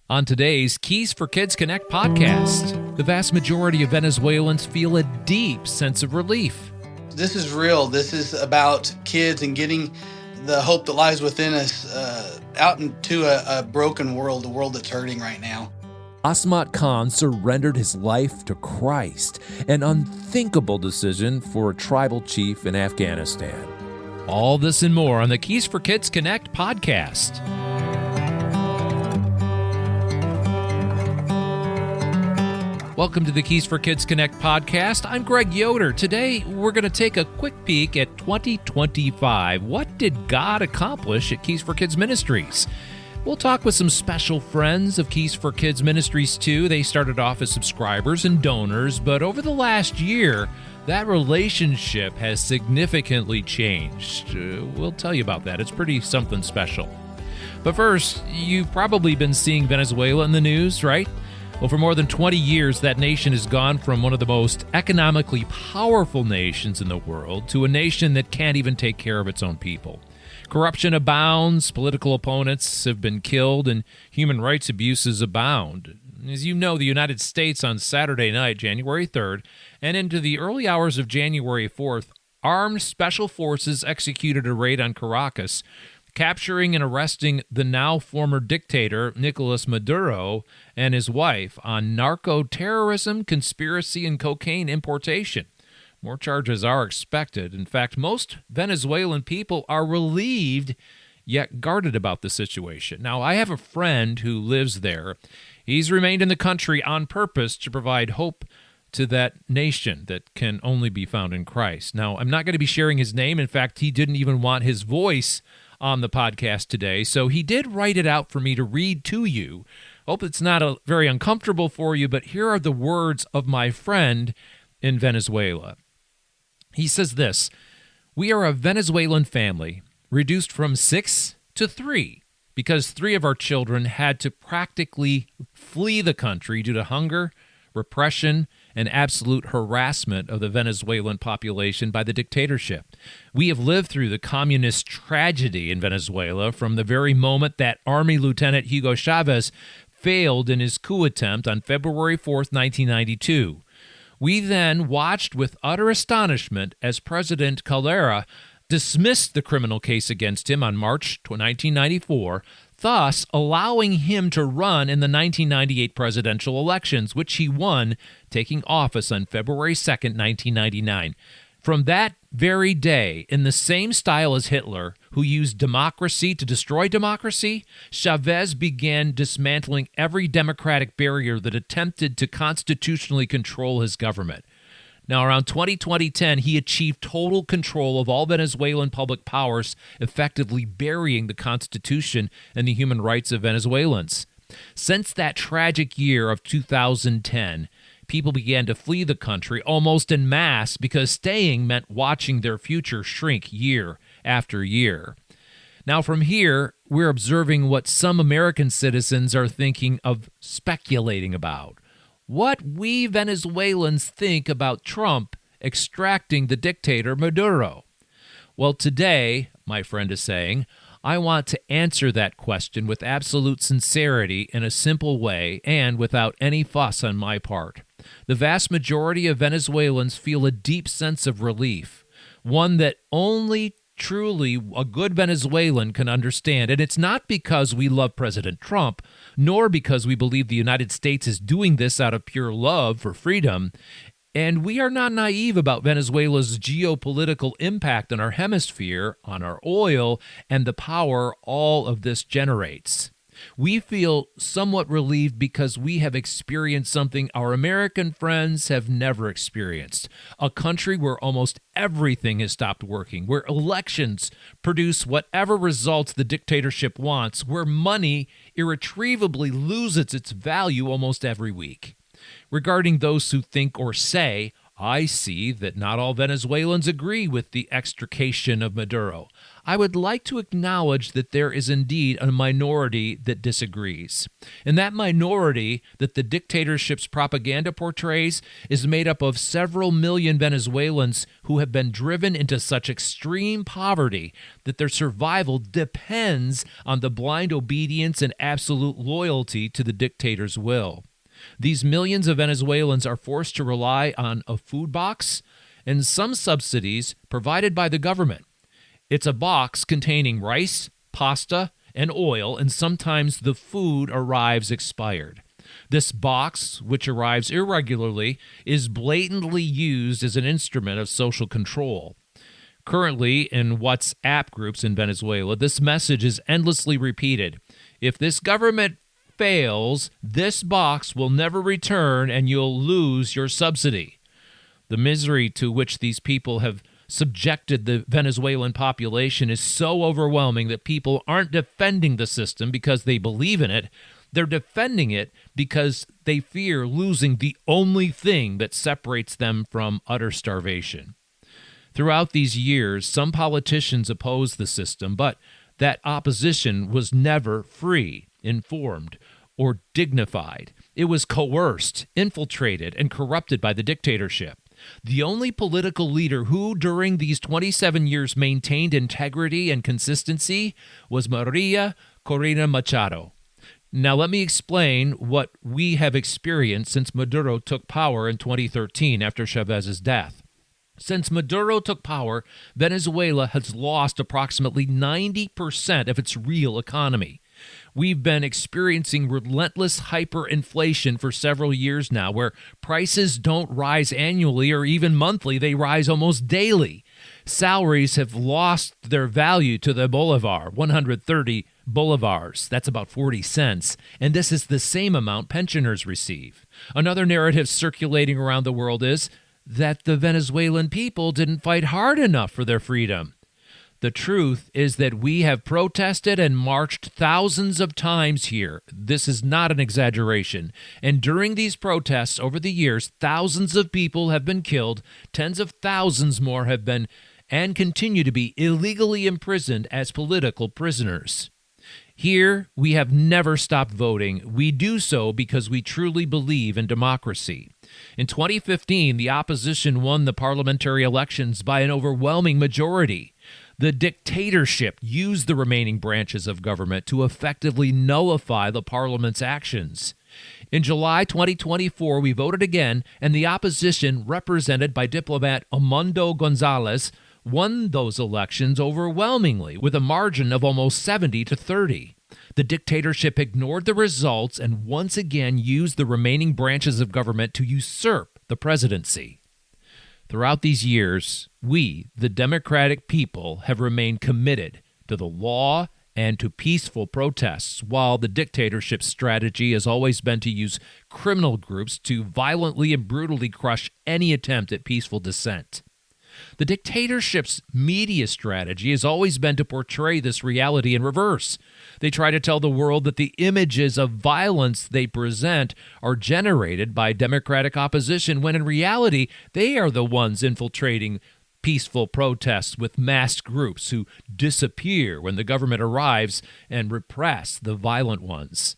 On today's Keys for Kids Connect podcast, the vast majority of Venezuelans feel a deep sense of relief. This is real. This is about kids and getting the hope that lies within us out into a broken world, a world that's hurting right now. Asmat Khan surrendered his life to Christ, an unthinkable decision for a tribal chief in Afghanistan. All this and more on the Keys for Kids Connect podcast. Welcome to the Keys for Kids Connect podcast. I'm Greg Yoder. Today, we're going to take a quick peek at 2025. What did God accomplish at Keys for Kids Ministries? We'll talk with some special friends of Keys for Kids Ministries, too. They started off as subscribers and donors, but over the last year, that relationship has significantly changed. We'll tell you about that. It's pretty something special. But first, you've probably been seeing Venezuela in the news, right? Well, for more than 20 years, that nation has gone from one of the most economically powerful nations in the world to a nation that can't even take care of its own people. Corruption abounds, political opponents have been killed, and human rights abuses abound. As you know, the United States on Saturday night, January 3rd, and into the early hours of January 4th, armed special forces executed a raid on Caracas, capturing and arresting the now former dictator, Nicolas Maduro, and his wife on narco-terrorism, conspiracy, and cocaine importation. More charges are expected. In fact, most Venezuelan people are relieved, yet guarded about the situation. Now, I have a friend who lives there. He's remained in the country on purpose to provide hope to that nation that can only be found in Christ. Now, I'm not going to be sharing his name. In fact, he didn't even want his voice on the podcast today, so he did write it out for me to read to you. Hope it's not very uncomfortable for you, but here are the words of my friend in Venezuela. He says this: "We are a Venezuelan family, reduced from 6 to 3, because 3 of our children had to practically flee the country due to hunger, repression, and absolute harassment of the Venezuelan population by the dictatorship. We have lived through the communist tragedy in Venezuela from the very moment that Army Lieutenant Hugo Chavez failed in his coup attempt on February 4th, 1992. We then watched with utter astonishment as President Caldera dismissed the criminal case against him on March 1994, thus allowing him to run in the 1998 presidential elections, which he won, taking office on February 2nd, 1999. From that very day, in the same style as Hitler, who used democracy to destroy democracy, Chavez began dismantling every democratic barrier that attempted to constitutionally control his government. Now, around 2010, he achieved total control of all Venezuelan public powers, effectively burying the Constitution and the human rights of Venezuelans. Since that tragic year of 2010, people began to flee the country almost en masse because staying meant watching their future shrink year after year. Now, from here, we're observing what some American citizens are thinking of speculating about. What we Venezuelans think about Trump extracting the dictator Maduro. Well, today, my friend is saying, I want to answer that question with absolute sincerity in a simple way and without any fuss on my part. The vast majority of Venezuelans feel a deep sense of relief, one that only truly a good Venezuelan can understand. And it's not because we love President Trump, nor because we believe the United States is doing this out of pure love for freedom. And we are not naive about Venezuela's geopolitical impact on our hemisphere, on our oil, and the power all of this generates. We feel somewhat relieved because we have experienced something our American friends have never experienced. A country where almost everything has stopped working, where elections produce whatever results the dictatorship wants, where money irretrievably loses its value almost every week. Regarding those who think or say, I see that not all Venezuelans agree with the extrication of Maduro. I would like to acknowledge that there is indeed a minority that disagrees. And that minority that the dictatorship's propaganda portrays is made up of several million Venezuelans who have been driven into such extreme poverty that their survival depends on the blind obedience and absolute loyalty to the dictator's will. These millions of Venezuelans are forced to rely on a food box and some subsidies provided by the government. It's a box containing rice, pasta, and oil, and sometimes the food arrives expired. This box, which arrives irregularly, is blatantly used as an instrument of social control. Currently, in WhatsApp groups in Venezuela, this message is endlessly repeated. If this government fails, this box will never return and you'll lose your subsidy. The misery to which these people have subjected the Venezuelan population is so overwhelming that people aren't defending the system because they believe in it. They're defending it because they fear losing the only thing that separates them from utter starvation. Throughout these years, some politicians opposed the system, but that opposition was never free, informed, or dignified. It was coerced, infiltrated, and corrupted by the dictatorship. The only political leader who, during these 27 years, maintained integrity and consistency was Maria Corina Machado. Now, let me explain what we have experienced since Maduro took power in 2013 after Chavez's death. Since Maduro took power, Venezuela has lost approximately 90% of its real economy. We've been experiencing relentless hyperinflation for several years now, where prices don't rise annually or even monthly, they rise almost daily. Salaries have lost their value to the bolivar, 130 bolivars, that's about 40 cents, and this is the same amount pensioners receive. Another narrative circulating around the world is that the Venezuelan people didn't fight hard enough for their freedom. The truth is that we have protested and marched thousands of times here. This is not an exaggeration. And during these protests over the years, thousands of people have been killed, tens of thousands more have been and continue to be illegally imprisoned as political prisoners. Here, we have never stopped voting. We do so because we truly believe in democracy. In 2015, the opposition won the parliamentary elections by an overwhelming majority. The dictatorship used the remaining branches of government to effectively nullify the parliament's actions. In July 2024, we voted again, and the opposition, represented by diplomat Armando Gonzalez, won those elections overwhelmingly with a margin of almost 70-30. The dictatorship ignored the results and once again used the remaining branches of government to usurp the presidency. Throughout these years, we, the democratic people, have remained committed to the law and to peaceful protests, while the dictatorship's strategy has always been to use criminal groups to violently and brutally crush any attempt at peaceful dissent. The dictatorship's media strategy has always been to portray this reality in reverse. They try to tell the world that the images of violence they present are generated by democratic opposition, when in reality, they are the ones infiltrating peaceful protests with masked groups who disappear when the government arrives and repress the violent ones.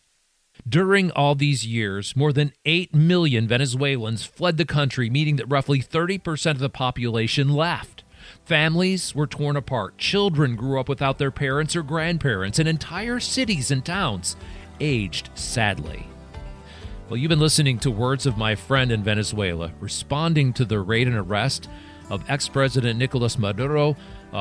During all these years, more than 8 million Venezuelans fled the country, meaning that roughly 30% of the population left. Families were torn apart, children grew up without their parents or grandparents, and entire cities and towns aged sadly. Well, you've been listening to words of my friend in Venezuela, responding to the raid and arrest of ex-President Nicolas Maduro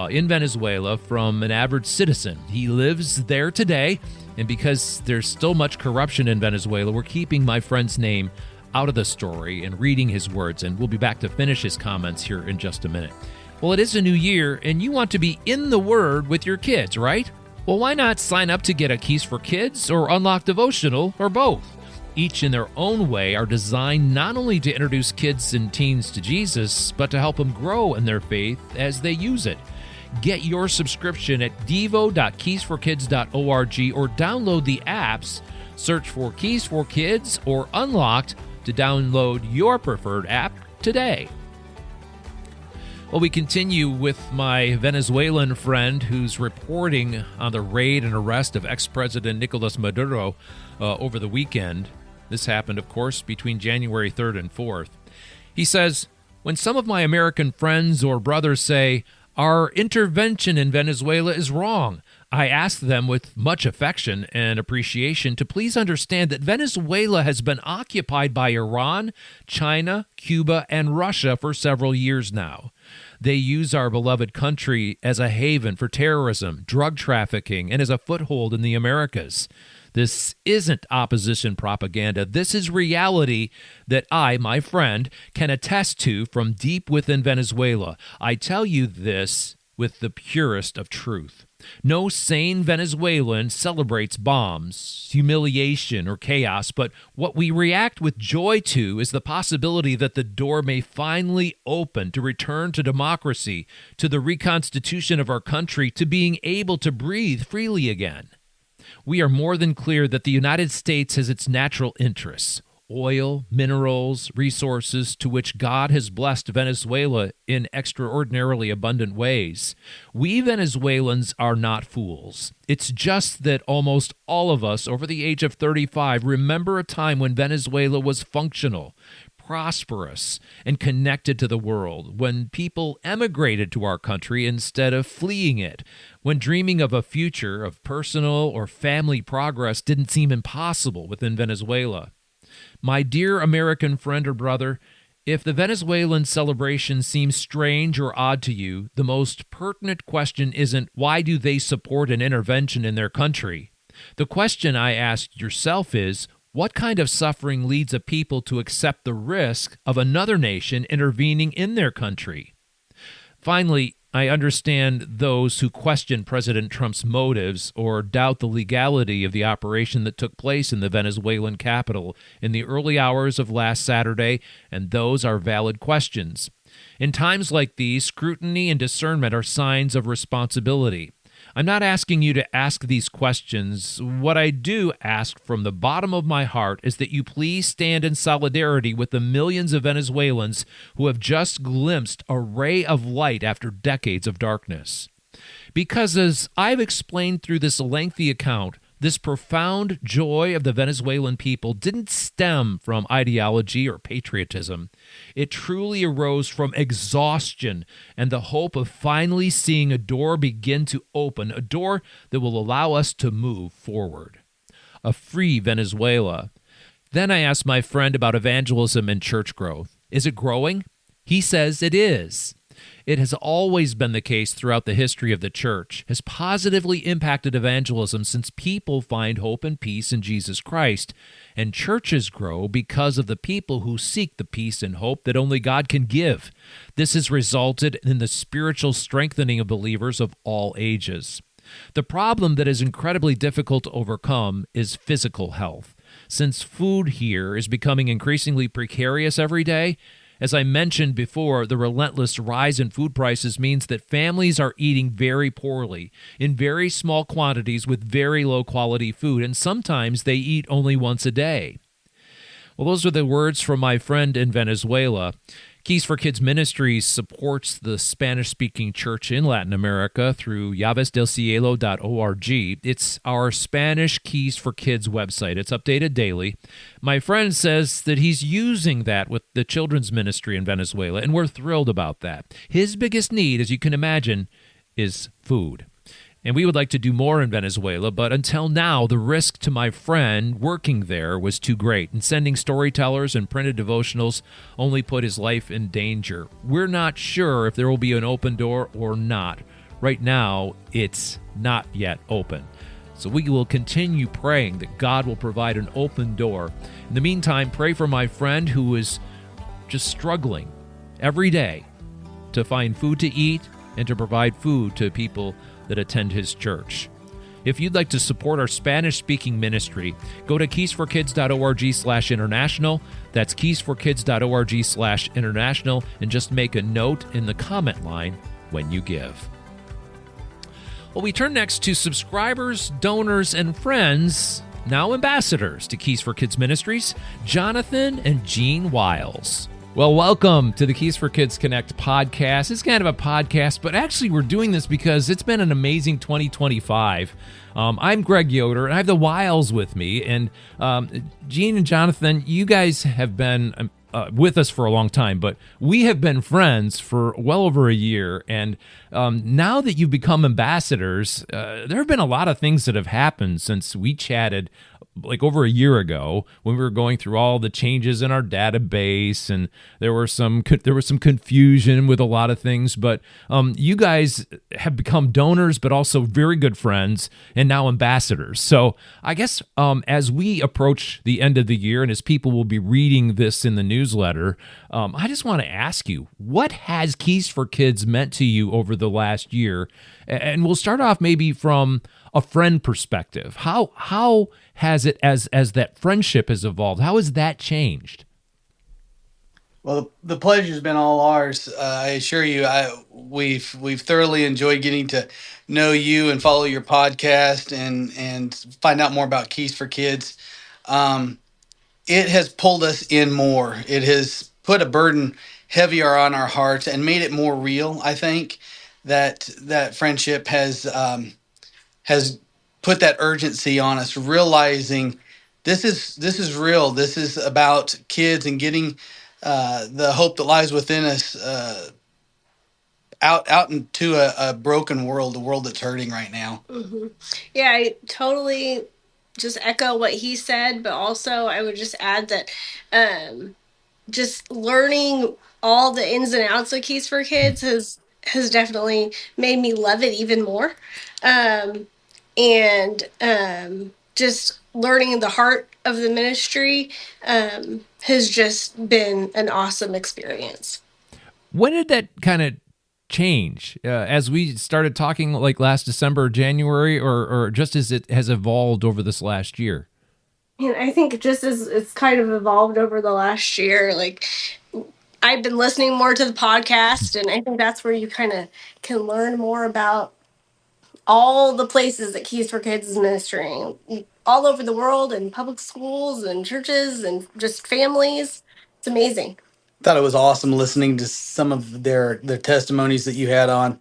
in Venezuela from an average citizen. He lives there today, and because there's still much corruption in Venezuela, we're keeping my friend's name out of the story and reading his words, and we'll be back to finish his comments here in just a minute. Well, it is a new year, and you want to be in the Word with your kids, right? Well, why not sign up to get a Keys for Kids or Unlock Devotional, or both? Each in their own way are designed not only to introduce kids and teens to Jesus, but to help them grow in their faith as they use it. Get your subscription at devo.keysforkids.org or download the apps. Search for Keys for Kids or Unlocked to download your preferred app today. Well, we continue with my Venezuelan friend who's reporting on the raid and arrest of ex-President Nicolas Maduro over the weekend. This happened, of course, between January 3rd and 4th. He says, when some of my American friends or brothers say, our intervention in Venezuela is wrong, I ask them with much affection and appreciation to please understand that Venezuela has been occupied by Iran, China, Cuba, and Russia for several years now. They use our beloved country as a haven for terrorism, drug trafficking, and as a foothold in the Americas. This isn't opposition propaganda. This is reality that I, my friend, can attest to from deep within Venezuela. I tell you this with the purest of truth. No sane Venezuelan celebrates bombs, humiliation, or chaos, but what we react with joy to is the possibility that the door may finally open to return to democracy, to the reconstitution of our country, to being able to breathe freely again. We are more than clear that the United States has its natural interests, oil, minerals, resources to which God has blessed Venezuela in extraordinarily abundant ways. We Venezuelans are not fools. It's just that almost all of us over the age of 35 remember a time when Venezuela was functional, prosperous, and connected to the world, when people emigrated to our country instead of fleeing it, when dreaming of a future of personal or family progress didn't seem impossible within Venezuela. My dear American friend or brother, if the Venezuelan celebration seems strange or odd to you, the most pertinent question isn't why do they support an intervention in their country? The question I ask yourself is, what kind of suffering leads a people to accept the risk of another nation intervening in their country? Finally, I understand those who question President Trump's motives or doubt the legality of the operation that took place in the Venezuelan capital in the early hours of last Saturday, and those are valid questions. In times like these, scrutiny and discernment are signs of responsibility. I'm not asking you to ask these questions. What I do ask from the bottom of my heart is that you please stand in solidarity with the millions of Venezuelans who have just glimpsed a ray of light after decades of darkness. Because as I've explained through this lengthy account, this profound joy of the Venezuelan people didn't stem from ideology or patriotism. It truly arose from exhaustion and the hope of finally seeing a door begin to open, a door that will allow us to move forward. A free Venezuela. Then I asked my friend about evangelism and church growth. Is it growing? He says it is. It has always been the case throughout the history of the church, has positively impacted evangelism since people find hope and peace in Jesus Christ, and churches grow because of the people who seek the peace and hope that only God can give. This has resulted in the spiritual strengthening of believers of all ages. The problem that is incredibly difficult to overcome is physical health. Since food here is becoming increasingly precarious every day, as I mentioned before, the relentless rise in food prices means that families are eating very poorly, in very small quantities with very low-quality food, and sometimes they eat only once a day. Well, those are the words from my friend in Venezuela. Keys for Kids Ministries supports the Spanish-speaking church in Latin America through llavesdelcielo.org. It's our Spanish Keys for Kids website. It's updated daily. My friend says that he's using that with the children's ministry in Venezuela, and we're thrilled about that. His biggest need, as you can imagine, is food. And we would like to do more in Venezuela, but until now, the risk to my friend working there was too great, and sending storytellers and printed devotionals only put his life in danger. We're not sure if there will be an open door or not. Right now, it's not yet open. So we will continue praying that God will provide an open door. In the meantime, pray for my friend who is just struggling every day to find food to eat and to provide food to people that attend his church. If you'd like to support our Spanish-speaking ministry, go to keysforkids.org/international. That's keysforkids.org/international, and just make a note in the comment line when you give. Well, we turn next to subscribers, donors, and friends, now ambassadors to Keys for Kids Ministries, Jonathan and Jean Wiles. Well, welcome to the Keys for Kids Connect podcast. It's kind of a podcast, but actually we're doing this because it's been an amazing 2025. I'm Greg Yoder, and I have the Wiles with me. And Gene and Jonathan, you guys have been with us for a long time, but we have been friends for well over a year. And now that you've become ambassadors, there have been a lot of things that have happened since we chatted like over a year ago when we were going through all the changes in our database, and there was some confusion with a lot of things, but you guys have become donors, but also very good friends and now ambassadors. So I guess as we approach the end of the year and as people will be reading this in the newsletter, I just want to ask you, what has Keys for Kids meant to you over the last year? And we'll start off maybe from a friend perspective. How has it, as that friendship has evolved, how has that changed? Well, the pleasure's been all ours. I assure you, we've thoroughly enjoyed getting to know you and follow your podcast and find out more about Keys for Kids. It has pulled us in more. It has put a burden heavier on our hearts and made it more real. I think that friendship has put that urgency on us, realizing this is real. This is about kids and getting the hope that lies within us out into a broken world, a world that's hurting right now. Mm-hmm. Yeah, I totally just echo what he said, but also I would just add that just learning all the ins and outs of Keys for Kids has definitely made me love it even more. And just learning the heart of the ministry has just been an awesome experience. When did that kind of change? As we started talking like last December or January, or just as it has evolved over this last year? And I think just as it's kind of evolved over the last year, like I've been listening more to the podcast, and I think that's where you kind of can learn more about all the places that Keys for Kids is ministering all over the world, in public schools and churches and just families. It's amazing. Thought it was awesome listening to some of their testimonies that you had on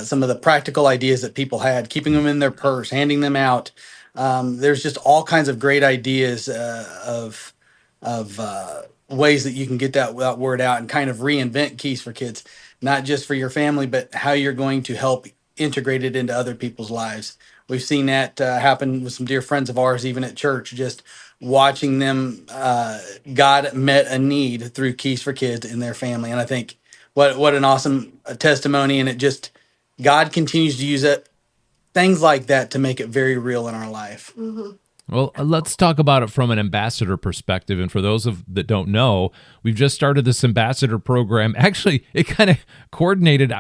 some of the practical ideas that people had, keeping them in their purse, handing them out. There's just all kinds of great ideas of ways that you can get that word out and kind of reinvent Keys for Kids, not just for your family, but how you're going to help integrate it into other people's lives. We've seen that happen with some dear friends of ours, even at church, just watching them, God met a need through Keys for Kids in their family. And I think what an awesome testimony. And it just, God continues to use it, things like that, to make it very real in our life. Mm-hmm. Well, let's talk about it from an ambassador perspective. And for those that don't know, we've just started this ambassador program. Actually, it kind of culminated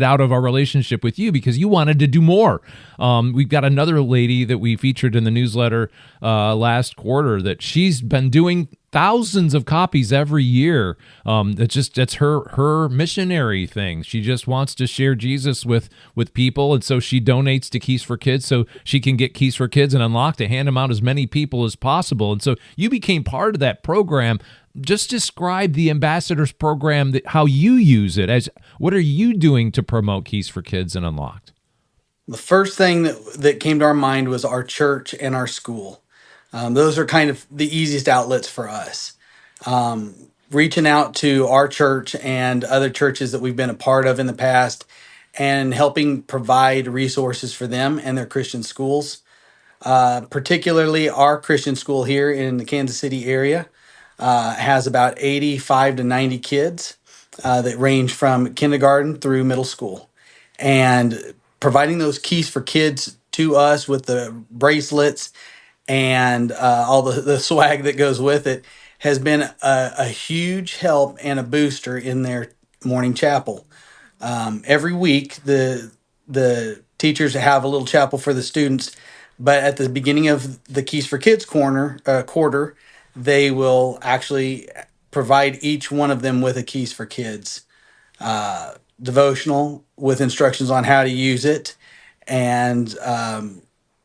out of our relationship with you because you wanted to do more. We've got another lady that we featured in the newsletter last quarter that she's been doing thousands of copies every year. That's her missionary thing. She just wants to share Jesus with people, and so she donates to Keys for Kids so she can get Keys for Kids and Unlock to hand them out as many people as possible. And so you became part of that program. Just describe the ambassadors program, how you use it. What are you doing to promote Keys for Kids and Unlocked? The first thing that came to our mind was our church and our school. Those are kind of the easiest outlets for us. Reaching out to our church and other churches that we've been a part of in the past and helping provide resources for them and their Christian schools. Particularly our Christian school here in the Kansas City area has about 85 to 90 kids that range from kindergarten through middle school. And providing those Keys for Kids to us with the bracelets and all the swag that goes with it has been a huge help and a booster in their morning chapel. Every week, the teachers have a little chapel for the students, but at the beginning of the Keys for Kids quarter, they will actually provide each one of them with a Keys for Kids devotional with instructions on how to use it, and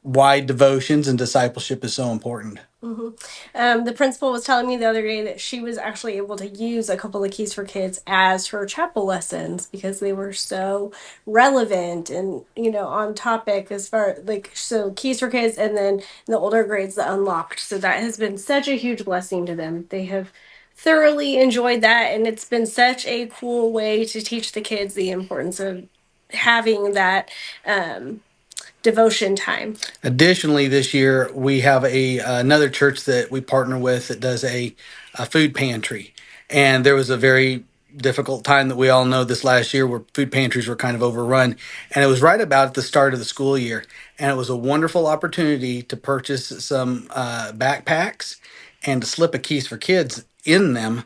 why devotions and discipleship is so important. The principal was telling me the other day that she was actually able to use a couple of Keys for Kids as her chapel lessons because they were so relevant and, on topic as far like, so Keys for Kids, and then the older grades, the Unlocked. So that has been such a huge blessing to them. They have thoroughly enjoyed that, and it's been such a cool way to teach the kids the importance of having that devotion time. Additionally, this year we have another church that we partner with that does a food pantry, and there was a very difficult time that we all know this last year where food pantries were kind of overrun, and it was right about at the start of the school year, and it was a wonderful opportunity to purchase some backpacks and to slip a Keys for Kids in them,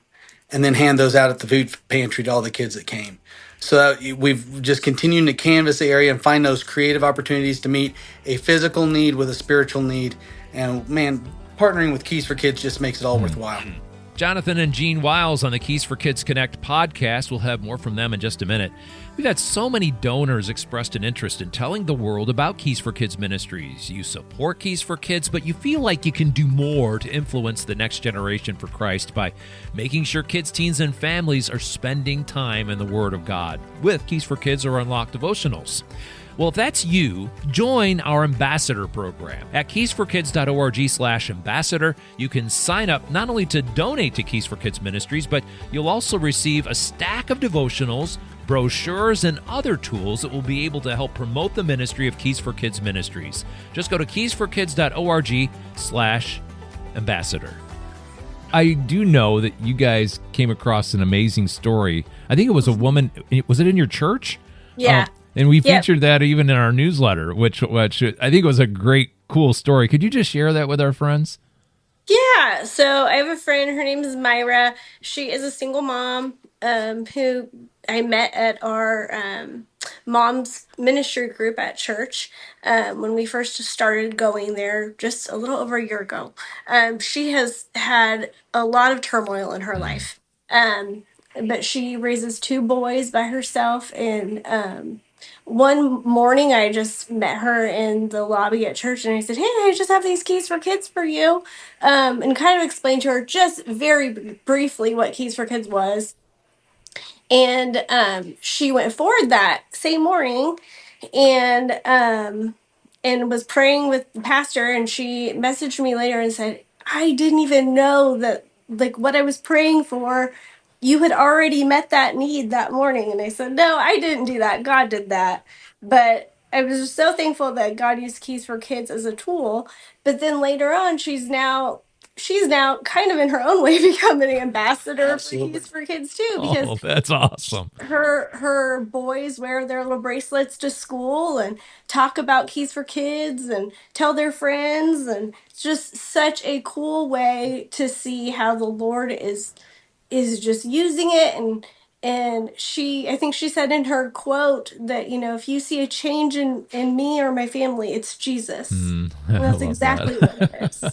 and then hand those out at the food pantry to all the kids that came. So we've just continued to canvas the area and find those creative opportunities to meet a physical need with a spiritual need. And man, partnering with Keys for Kids just makes it all worthwhile. Jonathan and Jean Wiles on the Keys for Kids Connect podcast. We'll have more from them in just a minute. We've had so many donors expressed an interest in telling the world about Keys for Kids Ministries. You support Keys for Kids, but you feel like you can do more to influence the next generation for Christ by making sure kids, teens, and families are spending time in the Word of God with Keys for Kids or Unlocked devotionals. Well, if that's you, join our ambassador program. At keysforkids.org/ambassador, you can sign up not only to donate to Keys for Kids Ministries, but you'll also receive a stack of devotionals, brochures, and other tools that will be able to help promote the ministry of Keys for Kids Ministries. Just go to keysforkids.org/ambassador. I do know that you guys came across an amazing story. I think it was a woman. Was it in your church? Yeah. And we featured that even in our newsletter, which I think was a great, cool story. Could you just share that with our friends? Yeah. So I have a friend. Her name is Myra. She is a single mom who I met at our mom's ministry group at church when we first started going there just a little over a year ago. She has had a lot of turmoil in her life, but she raises two boys by herself, and one morning I just met her in the lobby at church, and I said, "Hey, I just have these Keys for Kids for you," and kind of explained to her just very briefly what Keys for Kids was. And she went forward that same morning and was praying with the pastor, and she messaged me later and said, "I didn't even know that, like, what I was praying for, you had already met that need that morning." And I said, "No, I didn't do that. God did that." But I was just so thankful that God used Keys for Kids as a tool. But then later on, she's now kind of in her own way becoming an ambassador Absolutely. for Keys for Kids too, because Oh, that's awesome. her boys wear their little bracelets to school and talk about Keys for Kids and tell their friends, and it's just such a cool way to see how the Lord is just using it. And I think she said in her quote that, if you see a change in me or my family, it's Jesus. And that's exactly what it is.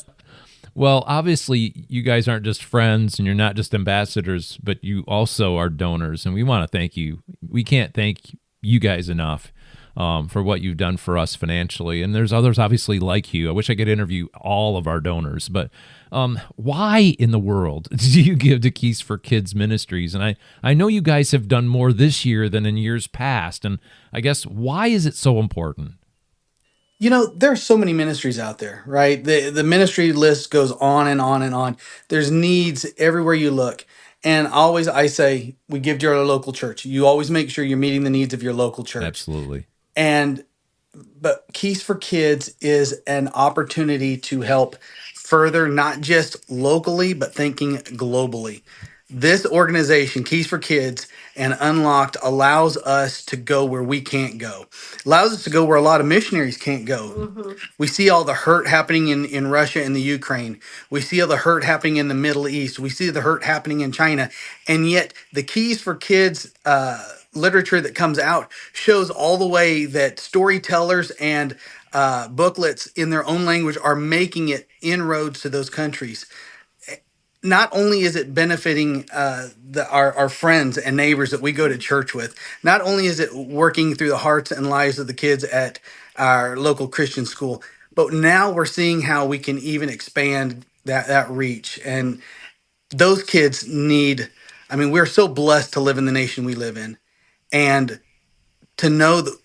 Well, obviously, you guys aren't just friends and you're not just ambassadors, but you also are donors, and we want to thank you. We can't thank you guys enough for what you've done for us financially, and there's others obviously like you. I wish I could interview all of our donors, but why in the world do you give to Keys for Kids Ministries? And I know you guys have done more this year than in years past, and I guess why is it so important? There's so many ministries out there, right? The ministry list goes on and on and on. There's needs everywhere you look. And I say, we give to your local church. You always make sure you're meeting the needs of your local church. Absolutely. But Keys for Kids is an opportunity to help further, not just locally, but thinking globally. This organization, Keys for Kids and Unlocked, allows us to go where we can't go. Allows us to go where a lot of missionaries can't go. Mm-hmm. We see all the hurt happening in Russia and the Ukraine. We see all the hurt happening in the Middle East. We see the hurt happening in China. And yet the Keys for Kids literature that comes out shows all the way that storytellers and booklets in their own language are making it inroads to those countries. Not only is it benefiting our friends and neighbors that we go to church with, not only is it working through the hearts and lives of the kids at our local Christian school, But now we're seeing how we can even expand that reach. And those kids need, I mean, we're so blessed to live in the nation we live in. And to know that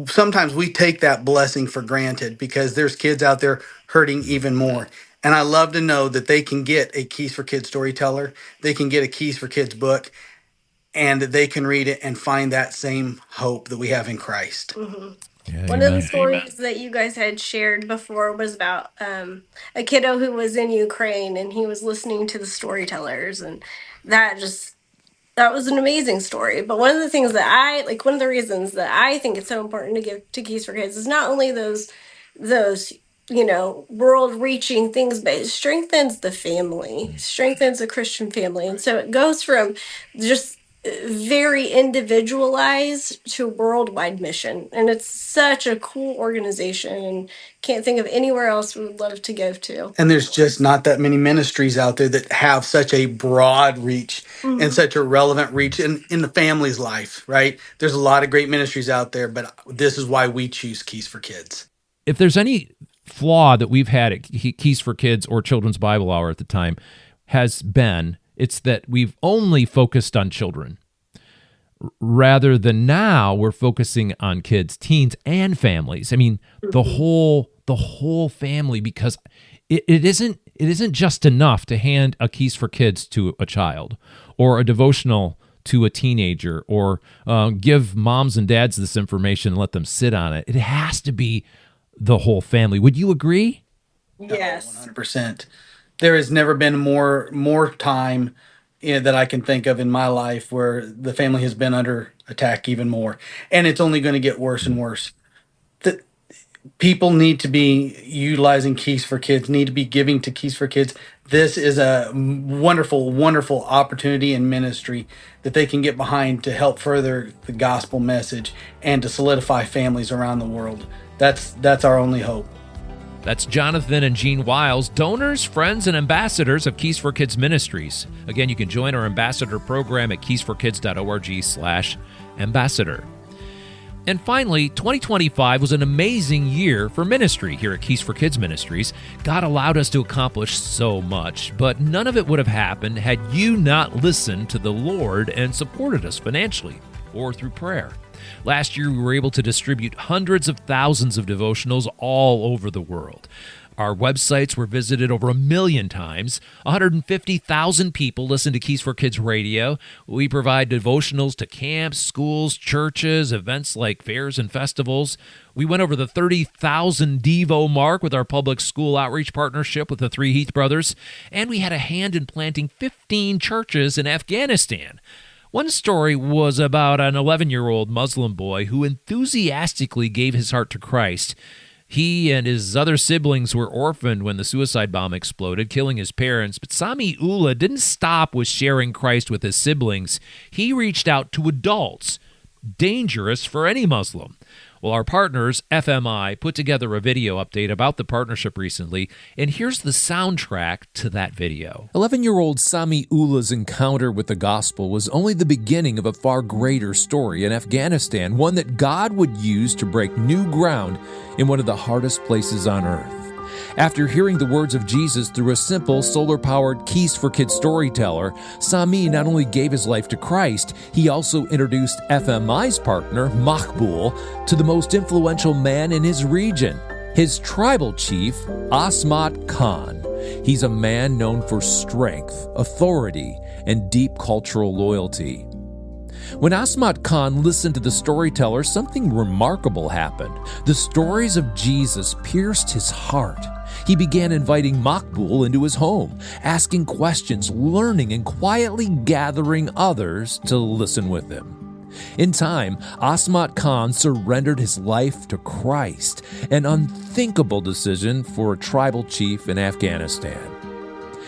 sometimes we take that blessing for granted because there's kids out there hurting even more. And I love to know that they can get a Keys for Kids storyteller, they can get a Keys for Kids book, and they can read it and find that same hope that we have in Christ. Mm-hmm. Yeah, One amen. of the stories that you guys had shared before was about a kiddo who was in Ukraine, and he was listening to the storytellers, and that just that was an amazing story. But one of the things that I like, one of the reasons that I think it's so important to give to Keys for Kids is not only those world reaching things, but it strengthens the family, strengthens the Christian family, and so it goes from just very individualized to worldwide mission, and it's such a cool organization, and can't think of anywhere else we would love to give to. And there's just not that many ministries out there that have such a broad reach and such a relevant reach in the family's life, right? There's a lot of great ministries out there, but this is why we choose Keys for Kids. If there's any flaw that we've had at Keys for Kids or Children's Bible Hour at the time, it's that we've only focused on children, rather than now we're focusing on kids, teens, and families. I mean, the whole family, because it isn't just enough to hand a Keys for Kids to a child or a devotional to a teenager or give moms and dads this information and let them sit on it. It has to be the whole family. Would you agree? Yes. 100%. There has never been more time that I can think of in my life where the family has been under attack even more. And it's only going to get worse and worse. The people need to be utilizing Keys for Kids, need to be giving to Keys for Kids. This is a wonderful, wonderful opportunity and ministry that they can get behind to help further the gospel message and to solidify families around the world. That's our only hope. That's Jonathan and Jean Wiles, donors, friends, and ambassadors of Keys for Kids Ministries. Again, you can join our ambassador program at keysforkids.org/ambassador. And finally, 2025 was an amazing year for ministry here at Keys for Kids Ministries. God allowed us to accomplish so much, but none of it would have happened had you not listened to the Lord and supported us financially or through prayer. Last year, we were able to distribute hundreds of thousands of devotionals all over the world. Our websites were visited over 1 million times. 150,000 people listen to Keys for Kids Radio. We provide devotionals to camps, schools, churches, events like fairs and festivals. We went over the 30,000 Devo mark with our public school outreach partnership with the three Heath brothers. And we had a hand in planting 15 churches in Afghanistan. One story was about an 11-year-old Muslim boy who enthusiastically gave his heart to Christ. He and his other siblings were orphaned when the suicide bomb exploded, killing his parents. But Sami Ullah didn't stop with sharing Christ with his siblings. He reached out to adults, dangerous for any Muslim. Well, our partners, FMI, put together a video update about the partnership recently, and here's the soundtrack to that video. 11-year-old Sami Ullah's encounter with the gospel was only the beginning of a far greater story in Afghanistan, one that God would use to break new ground in one of the hardest places on earth. After hearing the words of Jesus through a simple solar-powered Keys for Kids storyteller, Sami not only gave his life to Christ, he also introduced FMI's partner, Makbul, to the most influential man in his region, his tribal chief, Asmat Khan. He's a man known for strength, authority, and deep cultural loyalty. When Asmat Khan listened to the storyteller, something remarkable happened. The stories of Jesus pierced his heart. He began inviting Makbul into his home, asking questions, learning, and quietly gathering others to listen with him. In time, Asmat Khan surrendered his life to Christ, an unthinkable decision for a tribal chief in Afghanistan.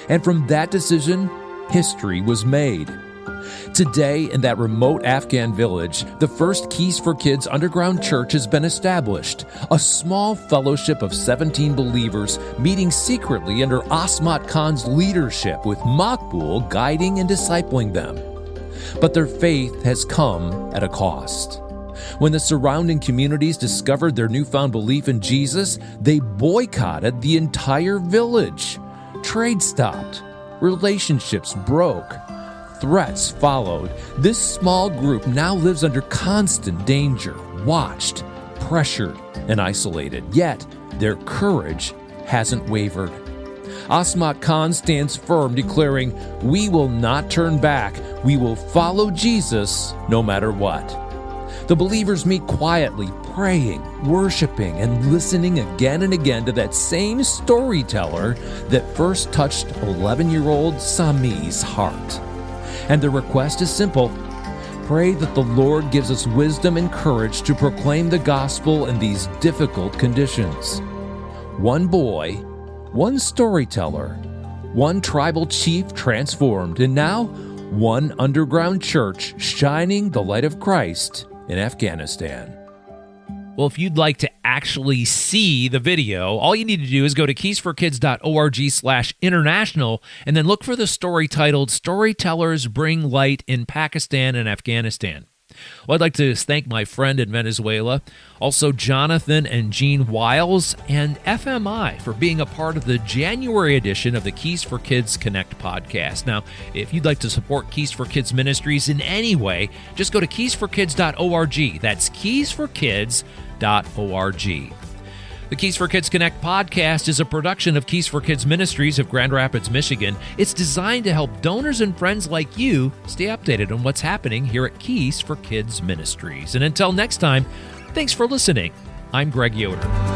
And from that decision, history was made. Today, in that remote Afghan village, the first Keys for Kids underground church has been established, a small fellowship of 17 believers meeting secretly under Asmat Khan's leadership, with Makbul guiding and discipling them. But their faith has come at a cost. When the surrounding communities discovered their newfound belief in Jesus, they boycotted the entire village. Trade stopped. Relationships broke. Threats followed. This small group now lives under constant danger, watched, pressured, and isolated. Yet, their courage hasn't wavered. Asmat Khan stands firm, declaring, "We will not turn back. We will follow Jesus no matter what." The believers meet quietly, praying, worshiping, and listening again and again to that same storyteller that first touched 11-year-old Sami's heart. And the request is simple: pray that the Lord gives us wisdom and courage to proclaim the gospel in these difficult conditions. One boy, one storyteller, one tribal chief transformed, and now one underground church shining the light of Christ in Afghanistan. Well, if you'd like to actually see the video, all you need to do is go to keysforkids.org/international and then look for the story titled "Storytellers Bring Light in Pakistan and Afghanistan." Well, I'd like to thank my friend in Venezuela, also Jonathan and Jean Wiles, and FMI for being a part of the January edition of the Keys for Kids Connect podcast. Now, if you'd like to support Keys for Kids Ministries in any way, just go to keysforkids.org. That's keysforkids.org. The Keys for Kids Connect podcast is a production of Keys for Kids Ministries of Grand Rapids, Michigan. It's designed to help donors and friends like you stay updated on what's happening here at Keys for Kids Ministries. And until next time, thanks for listening. I'm Greg Yoder.